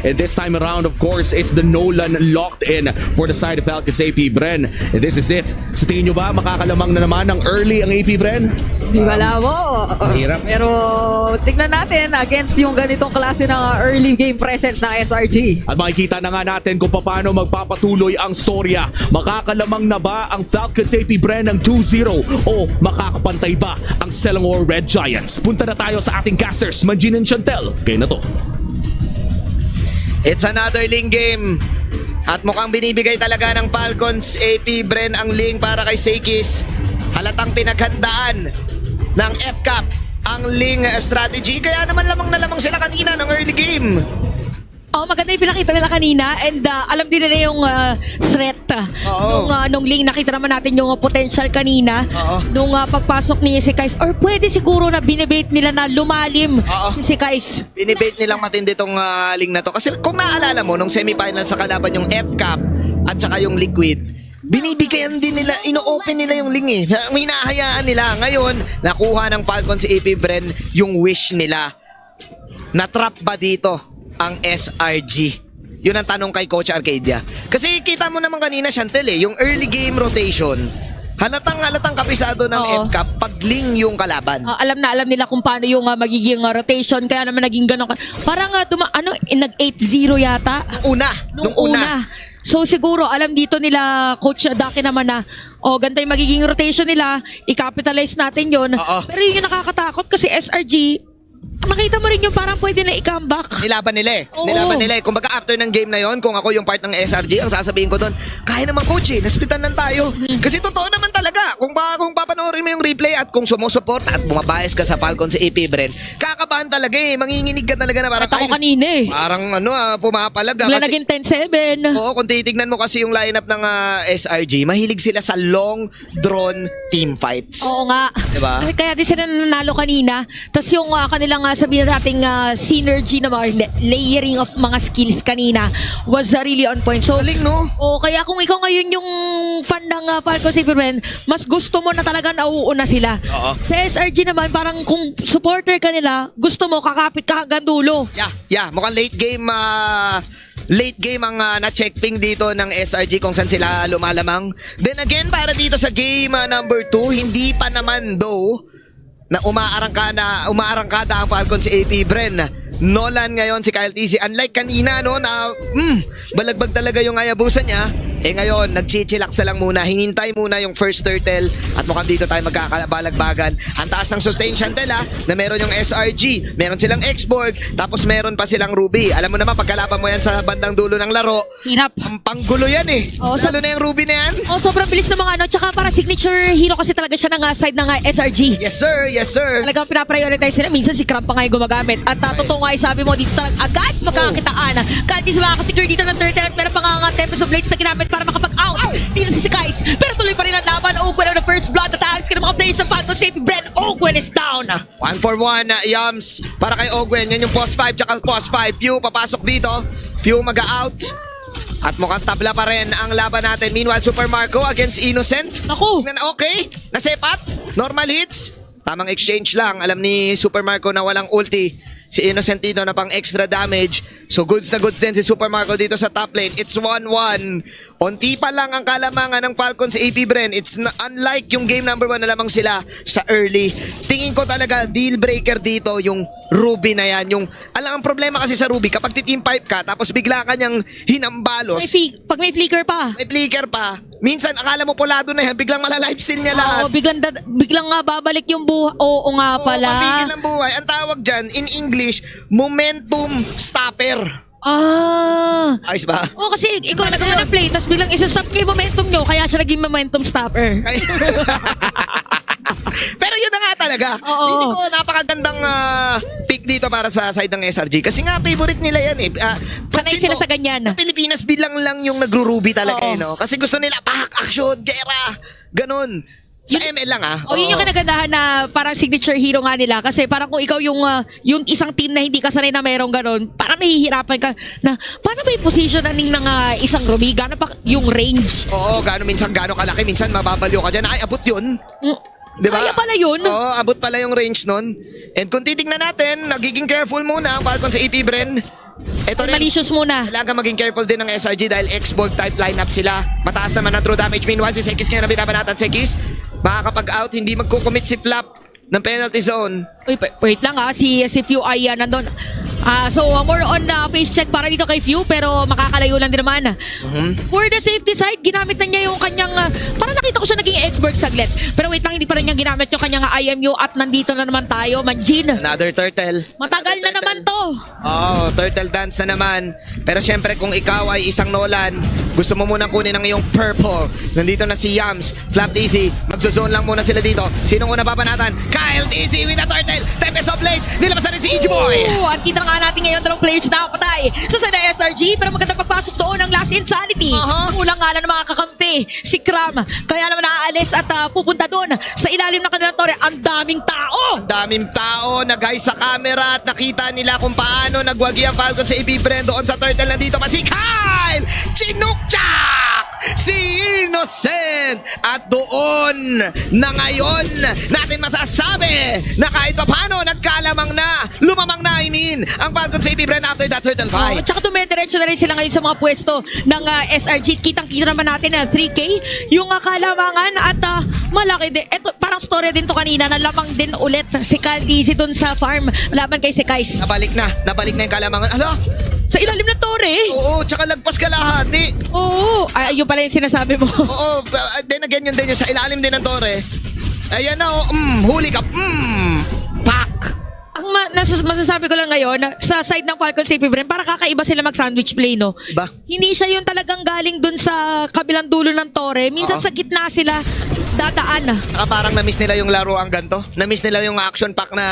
And this time around, of course, it's the Nolan locked in for the side of Falcons AP Bren. And this is it. Sa tingin nyo ba, makakalamang na naman ng early ang AP Bren? Di malabo. Mahirap. Pero tignan natin against yung ganitong klase ng early game presence ng SRG. At makikita na nga natin kung paano magpapatuloy ang storya. Makakalamang na ba ang Falcons AP Bren ng 2-0 o makakapantay ba ang Selangor Red Giants? Punta na tayo sa ating casters, Manjin and Chantel. Kayo na to. It's another Ling game. At mukhang binibigay talaga ng Falcons AP Bren ang Ling para kay Seikis. Halatang pinaghandaan ng FCAP ang Ling strategy. Kaya naman lamang na lamang sila kanina ng early game. Oh, maganda yung pinakita nila kanina and alam din nila yung threat nung Ling. Nakita naman natin yung potential kanina nung pagpasok ni Sikais, or pwede siguro na binibate nila na lumalim si Sikais. Binibate nilang matindi tong Ling na to. Kasi kung naalala mo, nung semifinal sa kalaban yung FCAP at saka yung Liquid, binibigyan din nila, ino-open nila yung Ling eh. Hinahayaan nila. Ngayon, nakuha ng Falcons si AP Bren yung wish nila. Na-trap ba dito ang SRG? Yun ang tanong kay Coach Arcadia. Kasi kita mo naman kanina, Chantel, yung early game rotation, halatang kapisado ng FCAP pag Ling yung kalaban. Alam na alam nila kung paano yung magiging rotation, kaya naman naging ganun. Parang nag 8-0 yata. Nung una. So siguro alam dito nila Coach Daki naman na ganito yung magiging rotation nila, i-capitalize natin yun. Pero yun yung nakakatakot kasi SRG, makita mo rin yung parang pwede na i-comeback. Nilaban nila eh. Kung baga after ng game na yon, kung ako yung part ng SRG, ang sasabihin ko doon, kaya naman coach eh, nasplitan lang tayo. Kasi totoo naman talaga, kung papanoorin mo yung replay at kung sumusuport at bumabayas ka sa Falcons sa AP Bren, kakabahan talaga eh, manginginig ka talaga na parang ako kanina eh. Parang pumapalag Bigla kasi naging 10-7. Oo, kung titignan mo kasi yung lineup ng SRG, mahilig sila sa long drawn team fights. Oo nga. Diba? Kaya din sila nanalo kanina. Tapos yung kanilang sabihin nating synergy na layering of mga skills kanina was really on point. So, Galing, no? Kaya kung ikaw ngayon yung fan ng Falcons AP Bren, mas gusto mo na talaga nauuna sila. Sa SRG naman, parang kung supporter ka nila, gusto mo kakapit ka hanggang dulo. Yeah. Mukhang late game ang na-check ping dito ng SRG kung saan sila lumalamang. Then again, para dito sa game number 2, hindi pa naman na umaarangkada ang Falcons si AP Bren. Nolan ngayon si Kyle TC. Unlike kanina na balagbag talaga yung ayabusan niya. Ngayon, nag-chillax na lang muna. Hinintay muna yung first turtle at mukhang dito tayo magkakabalagbagan. Ang taas ng sustain, Chantel na meron yung SRG, meron silang X-Borg, tapos meron pa silang Ruby. Alam mo naman, pagkalaban mo yan sa bandang dulo ng laro, hirap. Ang panggulo yan eh. Lalo na yung Ruby na yan. Sobrang bilis ng mga tsaka para signature hero kasi talaga siya ng side ng SRG. Yes sir. Talagang pinaprioritize nila. Minsan si Cramp pa nga yung gumagamit. At totoo nga sabi mo dito talaga agad magkakakitaan. Kahit di sila makakasecure dito ng turtle at meron pa nga Tempest of Blades na ginamit para makapag-out dito si Sikais. Pero tuloy pa rin ang laban. Ogwen on the first blood at aalis ka na mga players sa Falcons AP Bren. Ogwen is down. 1 for 1 Yams para kay Ogwen. Yan yung post 5 tsaka post 5. Few papasok dito. Few mag-out. At mukhang tabla pa rin ang laban natin. Meanwhile, Super Marco against Innocent. Naku. Okay. Nasepat. Normal hits. Tamang exchange lang. Alam ni Super Marco na walang ulti. Si Innocent dito na pang extra damage. So goods na goods din si Super Marco dito sa top lane. It's 1-1. Unti pa lang ang kalamangan ng Falcons sa AP Bren. It's unlike yung game number 1 na lamang sila sa early. Tingin ko talaga deal breaker dito yung Ruby na yan. Ang problema kasi sa Ruby, kapag ti-team pipe ka tapos bigla ka niyang hinambalos. Pag may flicker pa. Minsan akala mo polado na yan, biglang mala-lifesteal niya lahat. Biglang nga babalik yung buhay. Oo nga pala. Papigil ang buhay. Ang tawag dyan, in English, momentum stopper. Ayos ba? Kasi ikaw nag-play, tapos biglang isa-stop kayo momentum nyo, kaya siya naging momentum stopper. Pero yun na nga talaga. Hindi ko napakagandang pick dito para sa side ng SRG. Kasi nga, favorite nila yan eh. Sanay sila sa ganyan. Sa Pilipinas, bilang lang yung nagro-ruby talaga no? Kasi gusto nila, action, gera, ganun. Sa ML lang Yun yung kinagandahan na parang signature hero nga nila. Kasi parang kung ikaw yung isang team na hindi ka sanay na merong ganun, parang mahihirapan ka na paano ba yung positioning ng isang Ruby? Gano'n pa yung range? Oo, gano'n kalaki. Minsan mababaliw ka dyan. Ay, abot yun. Diba? Kaya pala yun. Oo, abot pala yung range nun. And kung titignan natin, nagiging careful muna ang Falcon sa AP Bren. Ito Ay, malicious muna. Kailangan maging careful din ng SRG dahil X-Borg type lineup sila. Mataas naman ang true damage. Meanwhile, si Sekis ngayon na binabanatan. Sekis, makakapag-out, hindi magkukommit si Flap ng penalty zone. Uy, wait lang si Few ay nandun. So more on face check para dito kay Few pero makakalayo lang din naman. For the safety side, ginamit na niya yung kanyang parang nakita ko siya naging expert saglit. Pero wait lang, hindi pa rin niya ginamit yung kanyang IMU at nandito na naman tayo, Manjin. Another turtle. Matagal na naman to. Oh, turtle dance na naman. Pero syempre kung ikaw ay isang Nolan, gusto mo muna kunin ang iyong purple. Nandito na si Yams, Flap Dizzy. Magzozone lang muna sila dito. Sinong una babanatan? Kyle Dizzy with the turtle. Tempest of Blades. Nilabasan rin si Ichiboy. At kita nga natin ngayon dalawang players na patay sa side ng SRG pero maganda pagpasok doon ng Last Insanity. Kulang nga lang ng mga kakampi si Kram. Kaya naman naaalis at pupunta doon sa ilalim ng kanilang tore. Ang daming tao. Daming tao na guys sa camera at nakita nila kung paano nagwagi ang Falcon sa AB Bren doon sa turtle. Nandito pa si Kyle Chinukchak, si Innocent, at doon na ngayon natin masasabi na kahit paano nagkalamang na, lumamang na ang Falcon sa AB Bren after that turtle fight. Tsaka dumidiretso na rin sila ngayon sa mga pwesto ng SRG. Kitang-kita naman natin na 3K yung kalamangan at malaki din. Ito, parang story din to kanina na lamang din ulit si Caldizi dun sa farm laban kay Sekais. Nabalik na yung kalamangan. Hala? Sa ilalim ng tore. Oo, tsaka lagpas kalahati. Oo. Ay, yun pala yung sinasabi mo. Oo, then again yun din yung sa ilalim din ng tore. Ayan na, huli ka. Pak! Ang masasabi ko lang ngayon, sa side ng Falcon sa AP Bren, para kakaiba sila mag-sandwich play, no? Ba? Hindi siya yung talagang galing dun sa kabilang dulo ng tore. Minsan Oo. sa gitna sila dadaan. Parang na-miss nila yung laro ang ganto. Na-miss nila yung action pack na...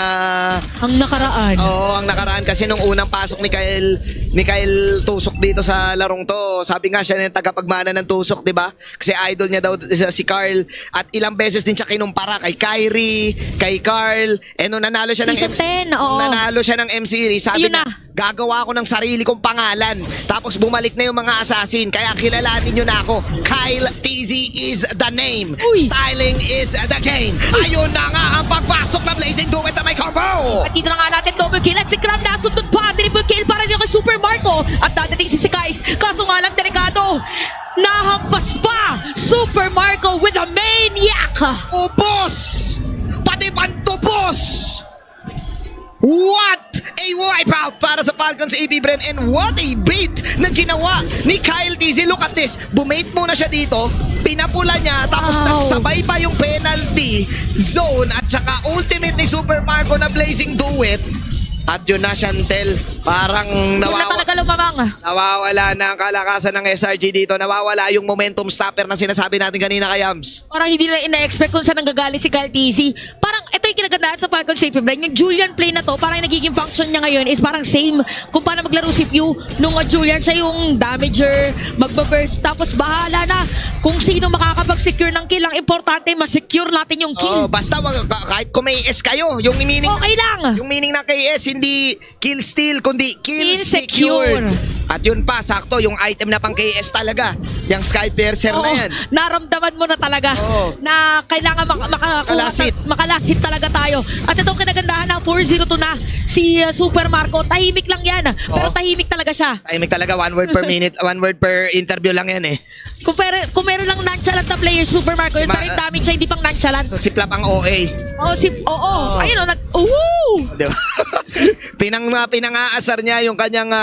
Ang nakaraan. Oo, ang nakaraan kasi nung unang pasok ni Kyle tusok dito sa larong to. Sabi nga siya na yung tagapagmana ng tusok, di ba? Kasi idol niya daw si Carl. At ilang beses din siya kinumpara kay Kyrie, kay Carl. Nung nanalo siya Season 10, oo. nanalo siya ng M-Series, sabi Ayun na, na. gagawa ako ng sarili kong pangalan. Tapos bumalik na yung mga assassin. Kaya kilalanin nyo na ako. Kyle TZ is the name. Uy. Styling is the game. Ayun na nga ang pagpasok ng Blazing Duet na may combo. At dito na nga natin double kill at si Kram nasundot pa. Triple kill para dito kay Super Marco. At dadating si Sekais. Kaso nga lang delikado. Nahampas pa. Super Marco with a maniac. Ubos! Pati pantupos! What a wipeout para sa Falcons AB Bren, and what a bait na ginawa ni Kyle TZ. Look at this. Bumait muna siya dito, pinapula niya, tapos Wow. nagsabay pa yung penalty zone at saka ultimate ni Super Marco na Blazing Duet. At yun na, Chantel, parang Doon na talaga lumamang. nawawala na ang kalakasan ng SRG dito. Nawawala yung momentum stopper na sinasabi natin kanina kay Yams. Parang hindi na ina-expect kung saan nanggagaling si Kyle TZ. Parang ito yung kinagandaan sa Falcon Safe Brain. Yung Julian play na to, parang yung nagiging function niya ngayon is parang same kung paano maglaro si Few. Nung Julian siya yung damager, magbaburst, tapos bahala na kung sino makakapag-secure ng kill. Ang importante, ma-secure natin yung kill. Basta kahit kung may S kayo, yung meaning Okay lang. Yung meaning ng KS, hindi kill steal, kundi kill Kill secured. secure. At yun pa, sakto, yung item na pang KS talaga. Yung Sky Piercer na yan. Naramdaman mo na talaga Oo. na kailangan Makalasit. makalasit talaga tayo. At itong kinagandahan na 4-0 na si Super Marco. Tahimik lang yan. Pero Oo. tahimik talaga siya. Timing talaga, 1 word per minute, 1 word per interview lang yan eh. Kung meron lang nonchalant na player, Super Marco, yun Ma- pa rin damage siya, hindi pang nonchalant. So, si Flap ang OA. Ayun o, Di ba? Pinangaasar niya yung kanyang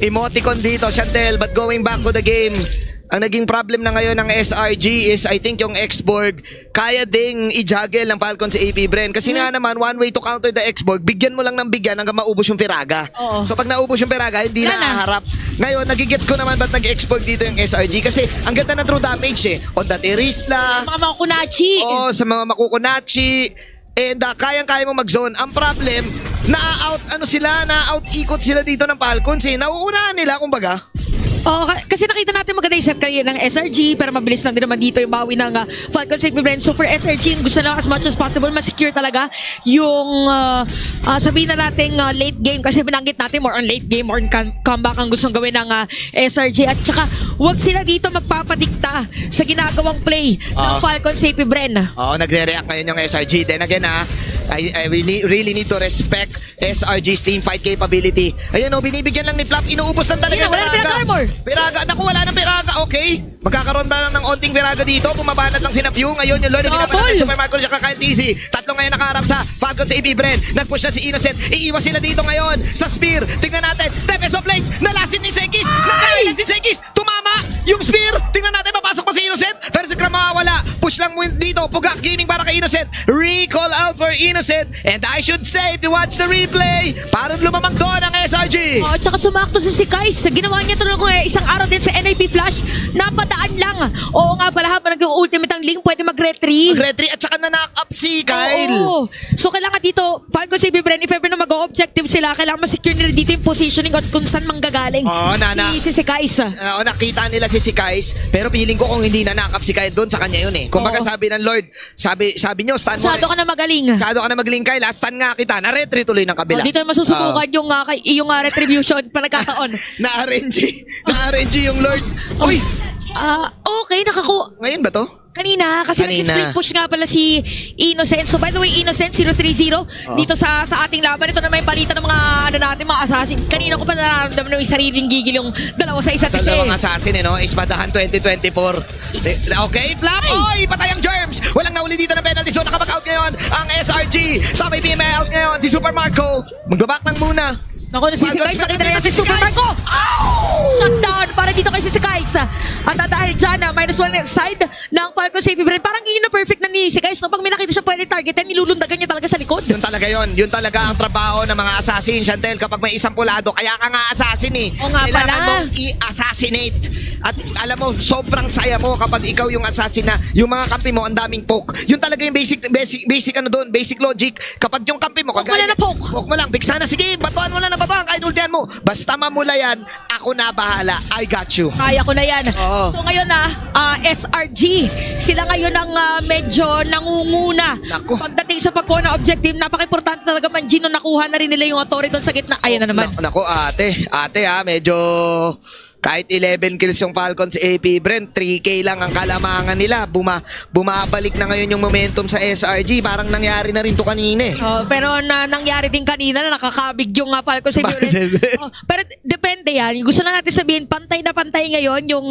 emoticon dito, Chantel. But going back to the game, ang naging problem na ngayon ng SRG is I think yung X-Borg kaya ding i-juggle ng Falcon sa AP Bren. Kasi nga naman, one way to counter the X-Borg, bigyan mo lang ng bigyan hanggang maubos yung Firaga. Oo. So pag naubos yung Firaga, hindi Wala na. na harap. Ngayon, nagigets ko naman ba't nag-X-Borg dito yung SRG kasi ang ganda ng true damage eh. On the Terisla, mga Kunachi. sa mga makukunachi, and kayang-kaya mo mag-zone. Ang problem, na-out ikot sila dito ng Falcons eh. Nauunahan nila, kumbaga. Oo, kasi nakita natin maganda yung set kanina ng SRG, pero mabilis lang din naman dito yung bawi ng Falcon Safety Brand. So for SRG, gusto lang as much as possible ma-secure talaga yung sabihin na natin late game, kasi binanggit natin more on late game or on comeback ang gustong gawin ng SRG. At saka wag sila dito magpapadikta sa ginagawang play ng Falcon Safety Brand. Oo, nagre-react ngayon yung SRG. Then again, I really need to respect SRG's team fight capability. Ayan, binibigyan lang ni Flap. Inuubos lang talaga Ayun, wala na Piraga armor. Piraga, naku, wala ng Piraga. Okay. Magkakaroon ba lang ng onting Piraga dito? Bumabanat lang si Napyu. Ngayon yung Lord, binabanat ni Super Marco at Kain TZ. Tatlo ngayon nakaharap sa Falcon sa AP Bren. Nag-push na si Innocent. Iiwas sila dito ngayon sa Spear. Tingnan natin. Tempest of Blades. Nalasin ni Sekis. Nagkailan si Sekis. Tumama yung Spear. Tingnan natin, papasok pa si Innocent. Pero si Kram mawawala. Push lang mo dito. Pugak Gaming para kay Innocent. Recall out for Innocent. And I should say, if you watch the replay, parang lumamang doon ang SRG. Oh, tsaka sumakto si Kais. Ginawa niya ito isang araw din sa NIP Flash. Napadaan lang. Oo nga pala, habang nag-ultimate ang Link, pwede mag-retry. Mag-retry at saka na-knock up si Kyle. Oo. So kailangan dito, Falcon Safety Brand, if ever na mag-objective sila, kailangan ma-secure nila dito yung positioning at kung saan manggagaling. Oo, Si Kais. Nakita nila si Kais, pero feeling ko kung hindi na-knock up si Kyle doon, sa kanya yun eh. Kung baga Oo. sabi ng Lord, sabi nyo, stun mo. Masyado ka na magaling. Masyado ka na magaling, Kyle. Stun nga kita. Na-retry tuloy ng kabila. Dito na masusubukan yung retribution pa nagkataon. Na-RNG yung Lord. Uy, Okay, ngayon ba to? Kanina, kasi Kanina. nag-split push nga pala si Innocent. So by the way, Innocent 030 dito sa ating laban. Ito na may palitan ng mga assassin. Kanina ko pa nararamdaman na may sariling gigil yung dalawa sa isa't isa. Dalawang assassin no? Ispadahan 2024. Okay, Flap! Oy, patay ang Germs! Walang nauli dito ng penalty zone. Nakapag-out ngayon ang SRG. Sabay PMA out ngayon si Super Marco. Magbabak lang muna. Naku, nasisigay sa kita na si Super Marco. Shutdown para dito kay Sisikais. At dahil dyan, -1 side ng Falcon Safety Brand. Parang yun na perfect na ni Sisikais. No? Pag may nakita siya pwede targetin, nilulundagan niya talaga sa likod. Yun talaga yun. Yun talaga ang trabaho ng mga assassin, Chantel. Kapag may isang pulado, kaya ka nga assassin eh. O nga Kailangan pala. mong i-assassinate. At alam mo, sobrang saya mo kapag ikaw yung assassin na yung mga kampi mo, ang daming poke. Yun talaga yung basic ano doon, basic logic. Kapag yung kampi mo, Poke mo lang na poke. Poke mo lang, bigsa na, sige, batuan mo lang na batuan, kahit ultihan mo. Basta mamula yan, ako na bahala. I got you. Kaya ko na yan. Oo. So ngayon SRG, sila ngayon ang medyo nangunguna. Naku. Pagdating sa pagkuha ng objective, napaka-importante talaga man, Gino, nakuha na rin nila yung authority doon sa gitna. Ayan na naman. Nako, ate medyo kahit 11 kills yung Falcons AP Brent, 3K lang ang kalamangan nila. Bumabalik na ngayon yung momentum sa SRG. Parang nangyari na rin to kanina eh. Pero nangyari din kanina na nakakabig yung Falcon sa Bakit? pero depende yan. Gusto na natin sabihin, pantay na pantay ngayon yung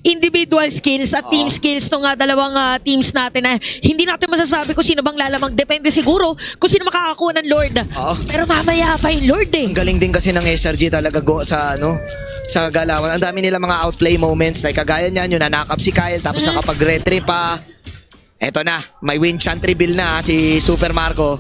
individual skills at team skills ng dalawang teams natin na hindi natin masasabi kung sino bang lalamang. Depende siguro kung sino makakakuha ng Lord. Pero mamaya pa yung Lord eh. Ang galing din kasi ng SRG talaga sa galawan. Ang dami nila mga outplay moments like kagaya niyan, yung nanakap si Kyle tapos nakapag-retry pa. Eto na, may win chant reveal na si Super Marco.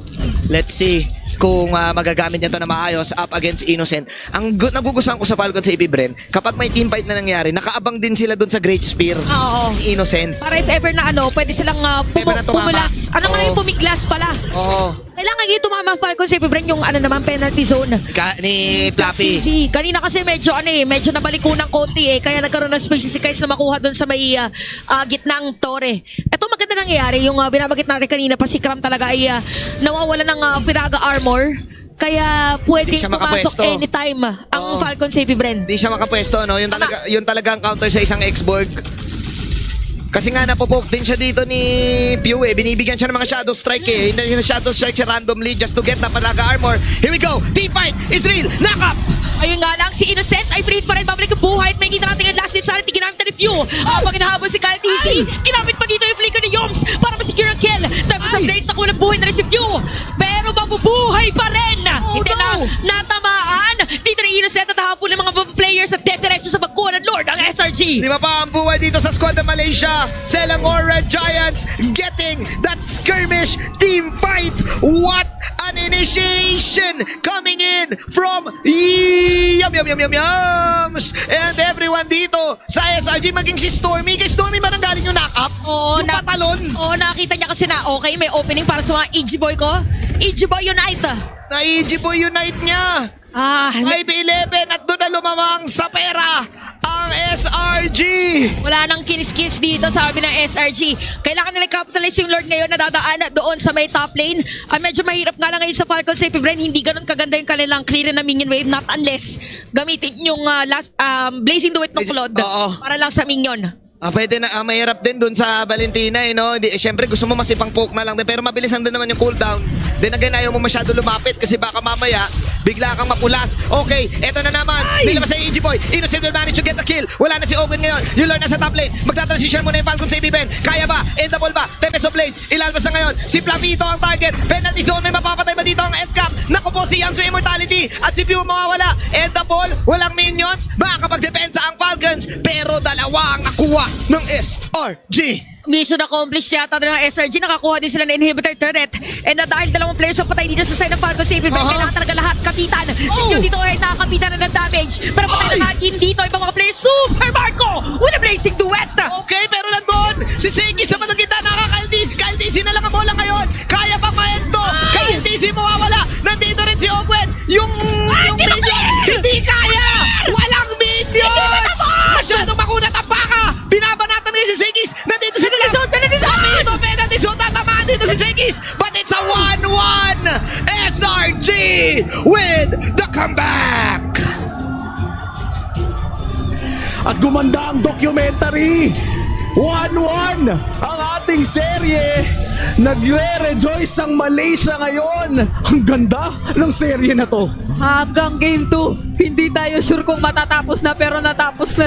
Let's see kung magagamit niya to na maayos up against Innocent. Ang nagugustuhan ko sa Falcon sa AP Bren, kapag may team fight na nangyari, nakaabang din sila doon sa Great Spear. Oo. Innocent. Para if ever na pwede silang Ever na tumama. pumulas. Ano nga yung pumiglas pala? Oo. Kailangan yung tumama Falcon sa Brand yung naman penalty zone. Ni Flappy. Kanina kasi medyo medyo nabaliko ng konti kaya nagkaroon ng space si Kais na makuha doon sa may gitnang tore. Ito maganda nangyayari yung binabagit natin kanina pa si Kram talaga ay nawawala ng Piraga armor. Kaya pwedeng siya pumasok makapwesto. anytime ang Falcon Safety Brand. Hindi siya makapwesto, no? Yun talaga ang counter sa isang X-Borg. Kasi nga napopoke din siya dito ni Pew eh. Binibigyan siya ng mga shadow strike eh. Hindi na shadow strike siya randomly just to get the Panaga armor. Here we go! Team fight is real! Knock up! Ayun nga lang, si Innocent ay free pa rin. Babalik yung buhay at may kita natin ang last hit sanity. Ginamit na ni Pew. Habang hinahabol si Kyle TC. Ginamit pa dito yung flicker ni Yoms para ma-secure ang kill. Tapos sa Blades, nakulang buhay na rin si Pew. Pero mabubuhay pa rin. Hindi na natamaan. Dito na Innocent at hahabol ng mga players at diretso sa pagkuha ng Lord ang SRG. Lima pa ang buhay dito sa squad ng Malaysia. Selangor Red Giants getting that skirmish team fight. What an initiation coming in from Yums! And everyone dito sa SRG, maging si Stormy. Kay Stormy ba nanggaling yung knock-up? Oo, Yung patalon? Oo, nakita niya kasi na okay, may opening para sa mga EG Boy ko. EG Boy Unite. Na EG Boy Unite niya. 5-11 at doon na lumamang sa pera ang SRG! Wala nang kills dito, sabi ng SRG. Kailangan nila capitalize yung Lord ngayon na dadaan doon sa may top lane. Medyo mahirap nga lang ngayon sa Falcon Safety Brand. Hindi ganun kaganda yung kanilang clear na minion wave. Not unless gamitin yung Blazing Duet ng Flood Oo. para lang sa minion. Pwede na, mahirap din dun sa Valentina, no? Siyempre, gusto mo masipang poke na lang din, pero mabilis lang din naman yung cooldown. Then again, ayaw mo masyado lumapit kasi baka mamaya, bigla kang mapulas. Okay, eto na naman. Nilabas sa EG Boy. Innocent will manage to get the kill. Wala na si Owen ngayon. Yung Lord nasa top lane. Magta-transition muna yung Falcon Safety Ben. Kaya ba? End the ball ba? Tempest of Blades. Ilalabas na ngayon. Si Flavito ang target. Penalty zone. May mapapatay ba dito ang F-Cap? Naku po si Yams with Immortality. At si Pew mawawala. End the ball. Walang minions. Baka magdepensa ang Falcons. Pero dalawa ang nakuha ng SRG. Mission accomplished yata ng SRG. Nakakuha din sila ng inhibitor turret. And dahil dalawang players ang patay dito sa side ng Falcon Safety Brand, kailangan talaga lahat kapitan. Si Q dito ay nakakapitan na ng damage. Pero patay na natin dito ibang mga players. Super Marco with a Blazing Duet. Okay, pero nandun si Segi sa matagita, nakaka-LTC. Ka-LTC na lang ang bola ngayon. Kaya pa maento. Ka-LTC mawawala. Nandito rin si Owen. Yung minions, hindi kaya. Walang minions. Masyadong makunat ang baka. Binabanatan ngayon si Segis. Nandito si Nila. Penalty zone. Tatamaan dito si Segis. But it's a 1-1. SRG with the comeback. At gumanda ang documentary. 1-1 ang ating serye. Nagre-rejoice ang Malaysia ngayon. Ang ganda ng serye na to. Hanggang game 2, hindi tayo sure kung matatapos na pero natapos na